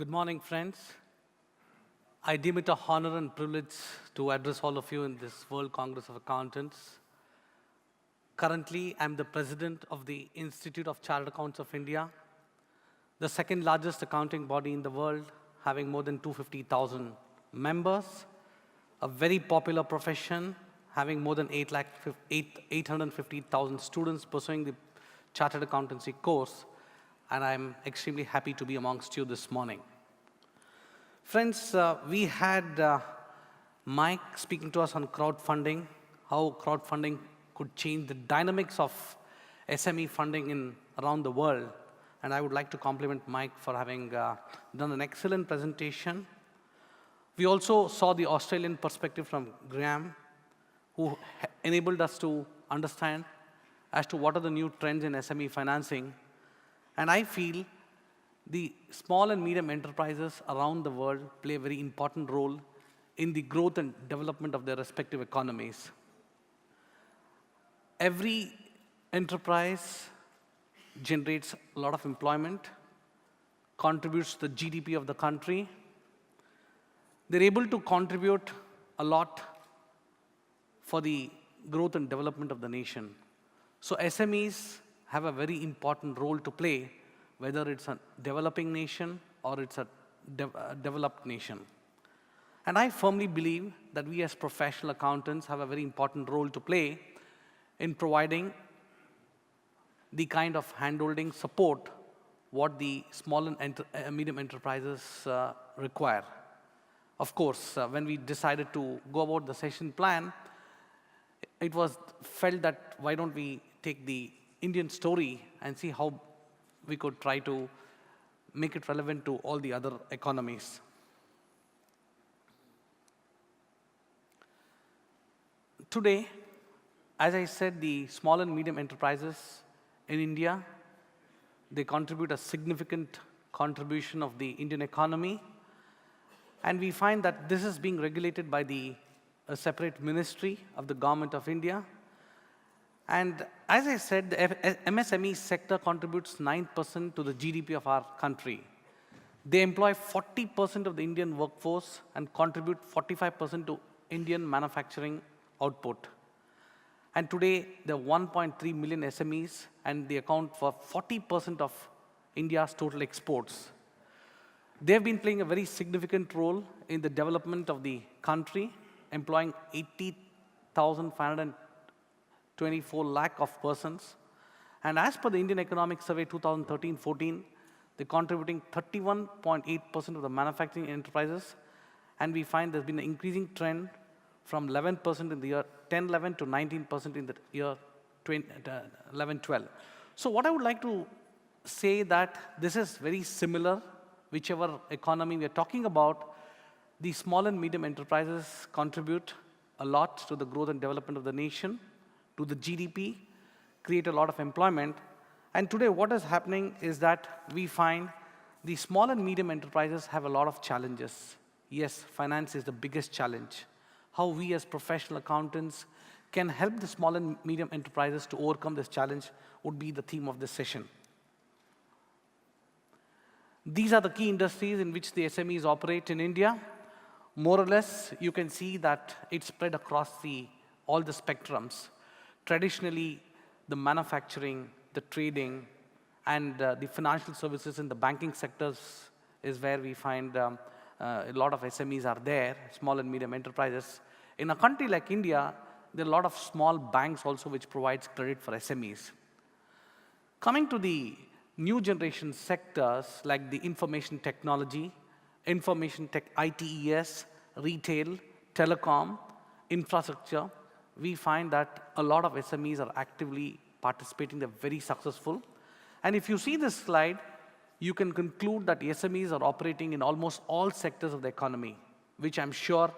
Good morning, friends. I deem it a honor and privilege to address all of you in this World Congress of Accountants. Currently, I'm the president of the Institute of Chartered Accountants of India, the second largest accounting body in the world, having more than 250,000 members, a very popular profession, having more than 850,000 students pursuing the Chartered Accountancy course, and I'm extremely happy to be amongst you this morning. Friends, we had Mike speaking to us on crowdfunding, how crowdfunding could change the dynamics of SME funding around the world. And I would like to compliment Mike for having done an excellent presentation. We also saw the Australian perspective from Graham, who enabled us to understand as to what are the new trends in SME financing. And I feel the small and medium enterprises around the world play a very important role in the growth and development of their respective economies. Every enterprise generates a lot of employment, contributes to the GDP of the country. They're able to contribute a lot for the growth and development of the nation. So SMEs have a very important role to play, whether it's a developing nation or it's a developed nation. And I firmly believe that we as professional accountants have a very important role to play in providing the kind of handholding support what the small and medium enterprises require. Of course, when we decided to go about the session plan, it was felt that why don't we take the Indian story and see how we could try to make it relevant to all the other economies. Today, as I said, the small and medium enterprises in India, they contribute a significant contribution of the Indian economy. And we find that this is being regulated by a separate ministry of the government of India. And as I said, the MSME sector contributes 9% to the GDP of our country. They employ 40% of the Indian workforce and contribute 45% to Indian manufacturing output. And today, there are 1.3 million SMEs, and they account for 40% of India's total exports. They have been playing a very significant role in the development of the country, employing 80,524 lakh of persons. And as per the Indian Economic Survey 2013-14, they're contributing 31.8% of the manufacturing enterprises. And we find there's been an increasing trend from 11% in the year 10-11 to 19% in the year 11-12. So what I would like to say that this is very similar, whichever economy we are talking about. The small and medium enterprises contribute a lot to the growth and development of the nation, to the GDP, create a lot of employment. And today what is happening is that we find the small and medium enterprises have a lot of challenges. Yes, finance is the biggest challenge. How we as professional accountants can help the small and medium enterprises to overcome this challenge would be the theme of this session. These are the key industries in which the SMEs operate in India. More or less, you can see that it's spread across all the spectrums. Traditionally, the manufacturing, the trading, and the financial services in the banking sectors is where we find a lot of SMEs are there, small and medium enterprises. In a country like India, there are a lot of small banks also which provides credit for SMEs. Coming to the new generation sectors like the information technology, information tech, ITES, retail, telecom, infrastructure, we find that a lot of SMEs are actively participating. They're very successful. And if you see this slide, you can conclude that SMEs are operating in almost all sectors of the economy, which I'm sure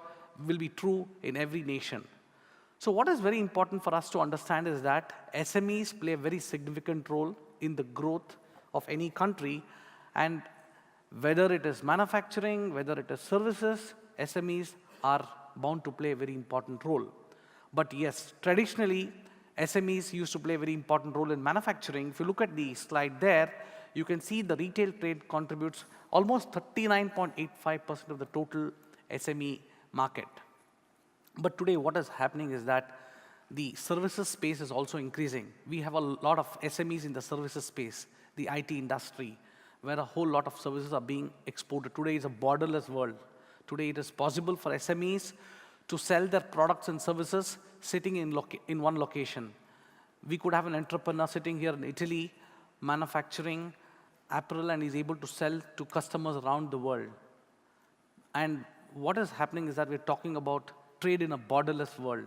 will be true in every nation. So what is very important for us to understand is that SMEs play a very significant role in the growth of any country. And whether it is manufacturing, whether it is services, SMEs are bound to play a very important role. But yes, traditionally, SMEs used to play a very important role in manufacturing. If you look at the slide there, you can see the retail trade contributes almost 39.85% of the total SME market. But today, what is happening is that the services space is also increasing. We have a lot of SMEs in the services space, the IT industry, where a whole lot of services are being exported. Today is a borderless world. Today, it is possible for SMEs to sell their products and services sitting in one location. We could have an entrepreneur sitting here in Italy, manufacturing apparel, and is able to sell to customers around the world. And what is happening is that we're talking about trade in a borderless world.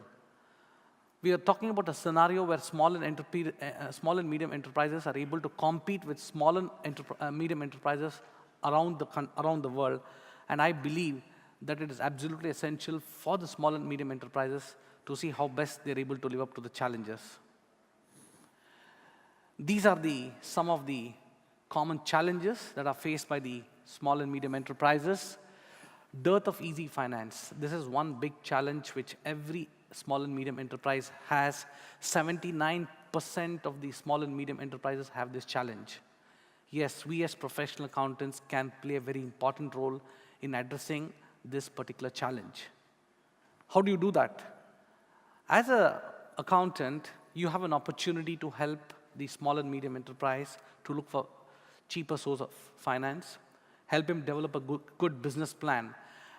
We are talking about a scenario where small and medium enterprises are able to compete with small and medium enterprises around the world. And I believe that it is absolutely essential for the small and medium enterprises to see how best they're able to live up to the challenges. These are some of the common challenges that are faced by the small and medium enterprises. Dearth of easy finance. This is one big challenge which every small and medium enterprise has. 79% of the small and medium enterprises have this challenge. Yes, we as professional accountants can play a very important role in addressing this particular challenge. How do you do that? As an accountant, you have an opportunity to help the small and medium enterprise to look for cheaper source of finance, help him develop a good business plan.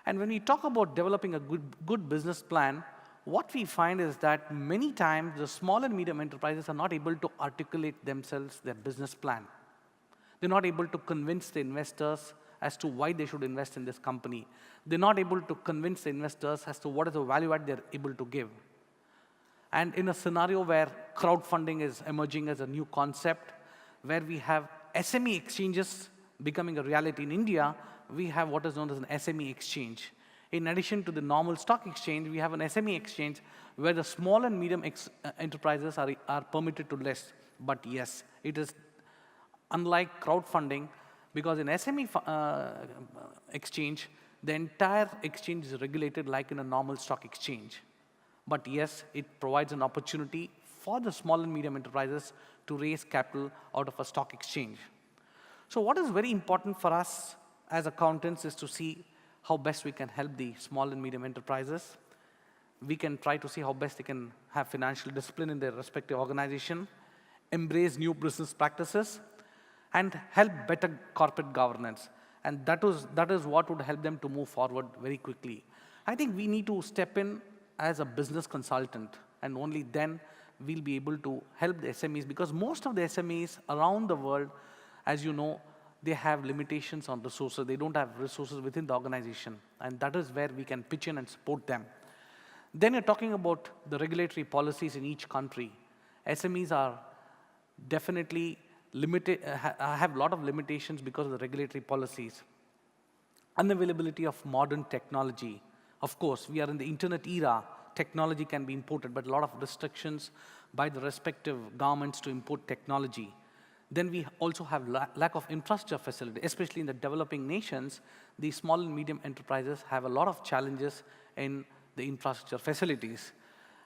And when we talk about developing a good business plan, what we find is that many times the small and medium enterprises are not able to articulate themselves their business plan. They're not able to convince the investors as to why they should invest in this company. They're not able to convince the investors as to what is the value add they're able to give. And in a scenario where crowdfunding is emerging as a new concept, where we have SME exchanges becoming a reality in India, we have what is known as an SME exchange. In addition to the normal stock exchange, we have an SME exchange where the small and medium enterprises are permitted to list. But yes, it is unlike crowdfunding, because in SME exchange, the entire exchange is regulated like in a normal stock exchange. But yes, it provides an opportunity for the small and medium enterprises to raise capital out of a stock exchange. So what is very important for us as accountants is to see how best we can help the small and medium enterprises. We can try to see how best they can have financial discipline in their respective organization, embrace new business practices, and help better corporate governance. And that is what would help them to move forward very quickly. I think we need to step in as a business consultant, and only then we'll be able to help the SMEs, because most of the SMEs around the world, as you know, they have limitations on resources. They don't have resources within the organization, and that is where we can pitch in and support them. Then you're talking about the regulatory policies in each country. SMEs are definitely limited, have a lot of limitations because of the regulatory policies. Unavailability of modern technology. Of course, we are in the internet era. Technology can be imported, but a lot of restrictions by the respective governments to import technology. Then we also have lack of infrastructure facility, especially in the developing nations. The small and medium enterprises have a lot of challenges in the infrastructure facilities.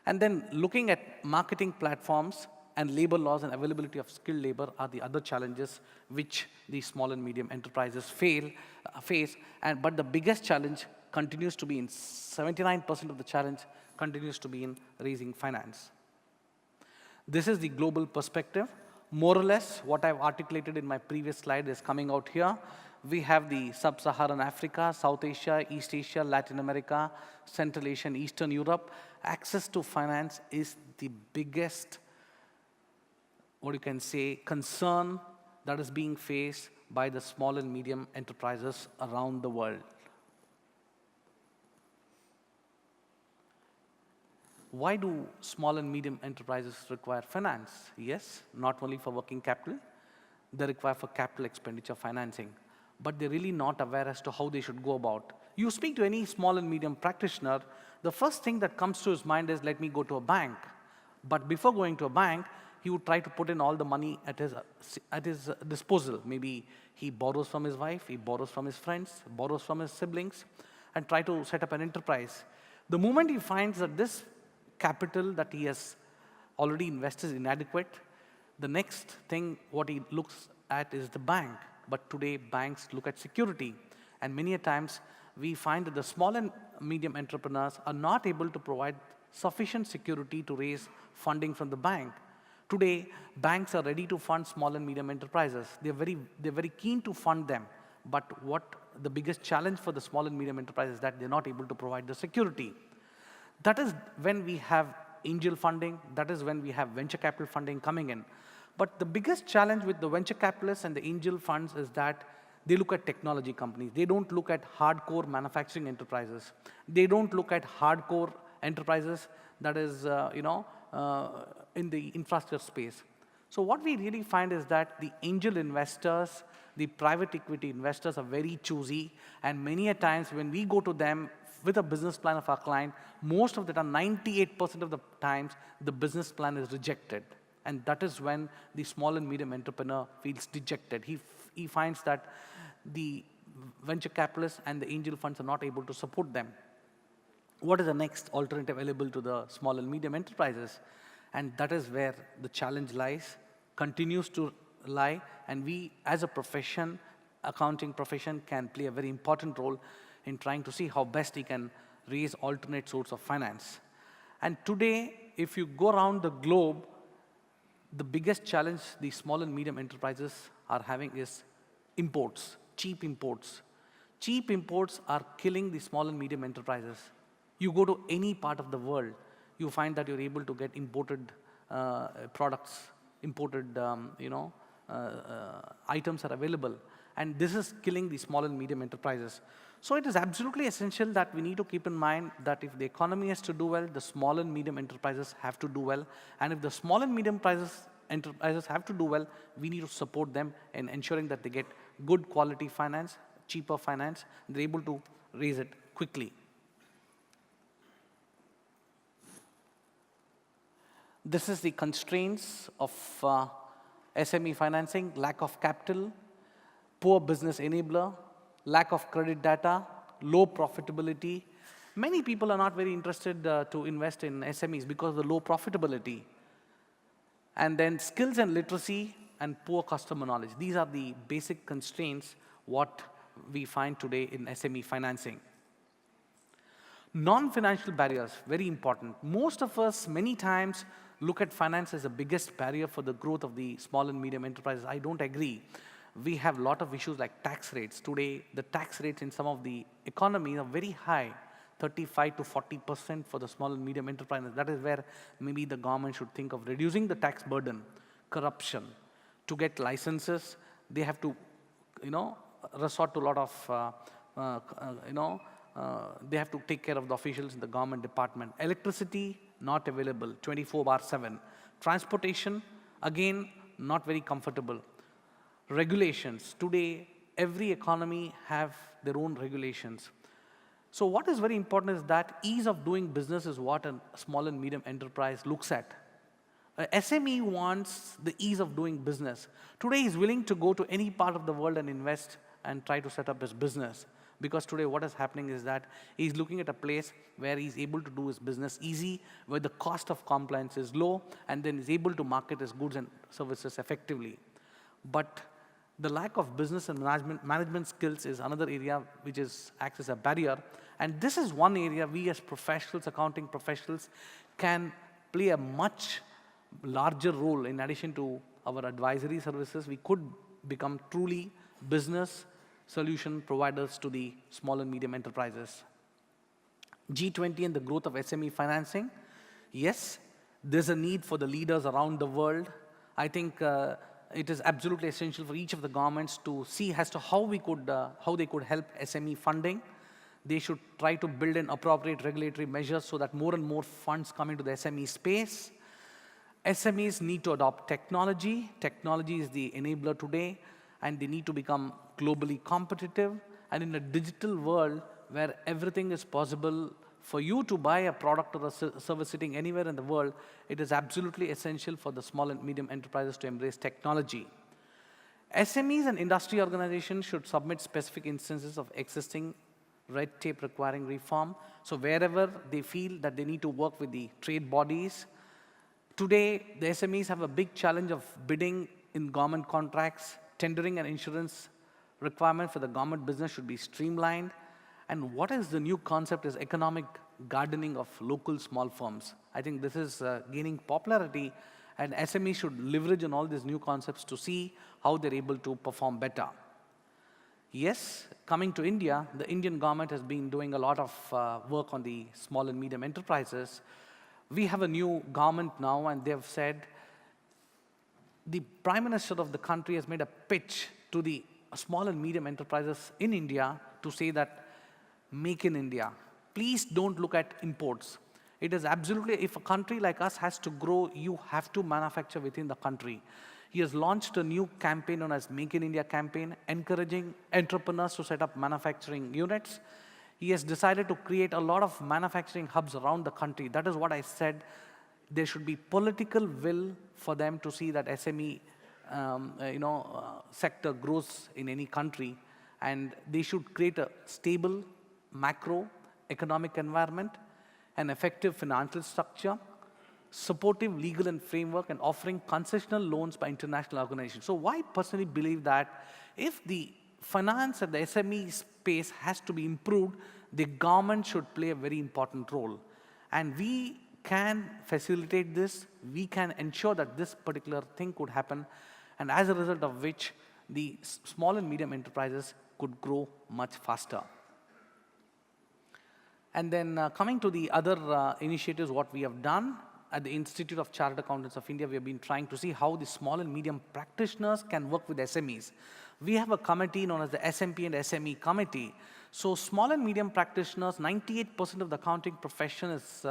And then looking at marketing platforms and labor laws and availability of skilled labor are the other challenges which the small and medium enterprises face. But the biggest challenge continues to be 79% of the challenge continues to be in raising finance. This is the global perspective. More or less, what I've articulated in my previous slide is coming out here. We have the Sub-Saharan Africa, South Asia, East Asia, Latin America, Central Asia, and Eastern Europe. Access to finance is the biggest, what you can say, concern that is being faced by the small and medium enterprises around the world. Why do small and medium enterprises require finance? Yes, not only for working capital, they require for capital expenditure financing, but they're really not aware as to how they should go about. You speak to any small and medium practitioner, the first thing that comes to his mind is, let me go to a bank. But before going to a bank, he would try to put in all the money at his disposal. Maybe he borrows from his wife, he borrows from his friends, borrows from his siblings, and try to set up an enterprise. The moment he finds that this capital that he has already invested is inadequate, the next thing what he looks at is the bank. But today, banks look at security. And many a times, we find that the small and medium entrepreneurs are not able to provide sufficient security to raise funding from the bank. Today, banks are ready to fund small and medium enterprises. They're very keen to fund them. But what the biggest challenge for the small and medium enterprises is that they're not able to provide the security. That is when we have angel funding. That is when we have venture capital funding coming in. But the biggest challenge with the venture capitalists and the angel funds is that they look at technology companies. They don't look at hardcore manufacturing enterprises. They don't look at hardcore enterprises that is, in the infrastructure space. So what we really find is that the angel investors, the private equity investors are very choosy, and many a times when we go to them with a business plan of our client, most of the time, 98% of the times, the business plan is rejected. And that is when the small and medium entrepreneur feels dejected. He finds that the venture capitalists and the angel funds are not able to support them. What is the next alternative available to the small and medium enterprises? And that is where the challenge lies, continues to lie, and we as a profession, accounting profession, can play a very important role in trying to see how best we can raise alternate sources of finance. And today, if you go around the globe, the biggest challenge the small and medium enterprises are having is imports, cheap imports. Cheap imports are killing the small and medium enterprises. You go to any part of the world, you find that you're able to get imported products, imported items are available. And this is killing the small and medium enterprises. So it is absolutely essential that we need to keep in mind that if the economy has to do well, the small and medium enterprises have to do well. And if the small and medium enterprises have to do well, we need to support them in ensuring that they get good quality finance, cheaper finance, and they're able to raise it quickly. This is the constraints of SME financing: lack of capital, poor business enabler, lack of credit data, low profitability. Many people are not very interested to invest in SMEs because of the low profitability. And then skills and literacy and poor customer knowledge. These are the basic constraints what we find today in SME financing. Non-financial barriers, very important. Most of us, many times, look at finance as the biggest barrier for the growth of the small and medium enterprises. I don't agree. We have a lot of issues like tax rates. Today, the tax rates in some of the economies are very high, 35 to 40% for the small and medium enterprises. That is where maybe the government should think of reducing the tax burden. Corruption. To get licenses, they have to, resort to a lot of, they have to take care of the officials in the government department. Electricity, not available, 24/7. Transportation, again, not very comfortable. Regulations. Today, every economy have their own regulations. So what is very important is that ease of doing business is what a small and medium enterprise looks at. A SME wants the ease of doing business. Today, he's willing to go to any part of the world and invest and try to set up his business. Because today what is happening is that he's looking at a place where he's able to do his business easy, where the cost of compliance is low, and then he's able to market his goods and services effectively. But the lack of business and management skills is another area which acts as a barrier. And this is one area we as professionals, accounting professionals, can play a much larger role. In addition to our advisory services, we could become truly business solution providers to the small and medium enterprises. G20 and the growth of SME financing. Yes, there's a need for the leaders around the world. I think it is absolutely essential for each of the governments to see as to how they could help SME funding. They should try to build in appropriate regulatory measures so that more and more funds come into the SME space. SMEs need to adopt technology. Technology is the enabler today, and they need to become globally competitive. And in a digital world where everything is possible for you to buy a product or a service sitting anywhere in the world, it is absolutely essential for the small and medium enterprises to embrace technology. SMEs and industry organizations should submit specific instances of existing red tape requiring reform. So wherever they feel that they need to work with the trade bodies. Today, the SMEs have a big challenge of bidding in government contracts. tendering and insurance requirement for the government business should be streamlined. And what is the new concept is economic gardening of local small firms. I think this is gaining popularity, and SMEs should leverage on all these new concepts to see how they're able to perform better. Yes, coming to India, the Indian government has been doing a lot of work on the small and medium enterprises. We have a new government now, and they've said the Prime Minister of the country has made a pitch to the small and medium enterprises in India to say that make in India. Please don't look at imports. It is absolutely, if a country like us has to grow, you have to manufacture within the country. He has launched a new campaign known as Make in India campaign, encouraging entrepreneurs to set up manufacturing units. He has decided to create a lot of manufacturing hubs around the country. That is what I said. There should be political will for them to see that SME sector grows in any country, and they should create a stable macro economic environment, an effective financial structure, supportive legal and framework, and offering concessional loans by international organizations. So I personally believe that if the finance and the SME space has to be improved, the government should play a very important role. And we can facilitate this, we can ensure that this particular thing could happen, and as a result of which, the small and medium enterprises could grow much faster. And then coming to the other initiatives, what we have done at the Institute of Chartered Accountants of India, we have been trying to see how the small and medium practitioners can work with SMEs. We have a committee known as the SMP and SME committee. So small and medium practitioners, 98% of the accounting profession is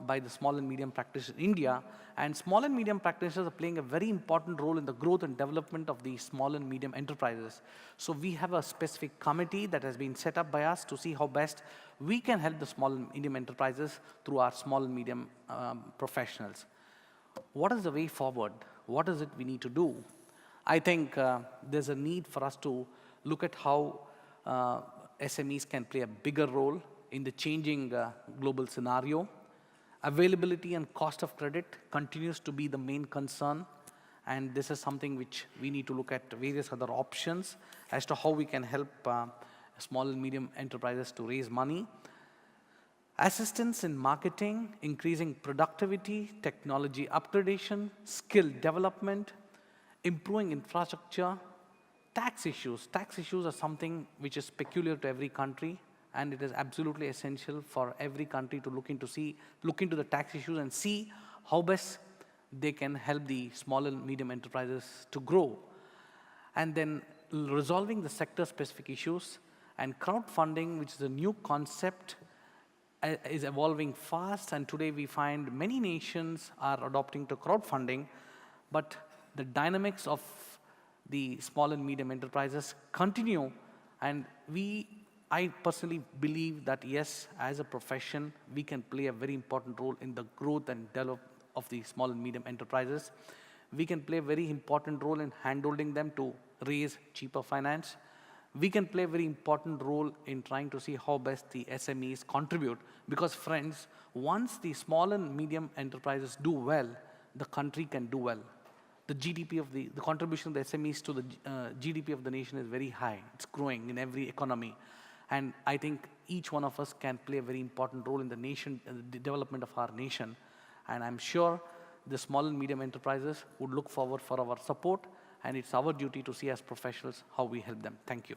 by the small and medium practitioners in India, and small and medium practitioners are playing a very important role in the growth and development of the small and medium enterprises. So we have a specific committee that has been set up by us to see how best we can help the small and medium enterprises through our small and medium professionals. What is the way forward? What is it we need to do? I think there's a need for us to look at how SMEs can play a bigger role in the changing global scenario. Availability and cost of credit continues to be the main concern, and this is something which we need to look at various other options as to how we can help small and medium enterprises to raise money. Assistance in marketing, increasing productivity, technology upgradation, skill development, improving infrastructure, tax issues. Tax issues are something which is peculiar to every country, and it is absolutely essential for every country to look into the tax issues and see how best they can help the small and medium enterprises to grow. And then resolving the sector-specific issues, and crowdfunding, which is a new concept, is evolving fast, and today we find many nations are adopting to crowdfunding, but the dynamics of the small and medium enterprises continue, and I personally believe that yes, as a profession, we can play a very important role in the growth and development of the small and medium enterprises. We can play a very important role in handholding them to raise cheaper finance. We can play a very important role in trying to see how best the SMEs contribute. Because friends, once the small and medium enterprises do well, the country can do well. The GDP of the contribution of the SMEs to the GDP of the nation is very high. It's growing in every economy. And I think each one of us can play a very important role in the nation, the development of our nation. And I'm sure the small and medium enterprises would look forward for our support, and it's our duty to see as professionals how we help them. Thank you.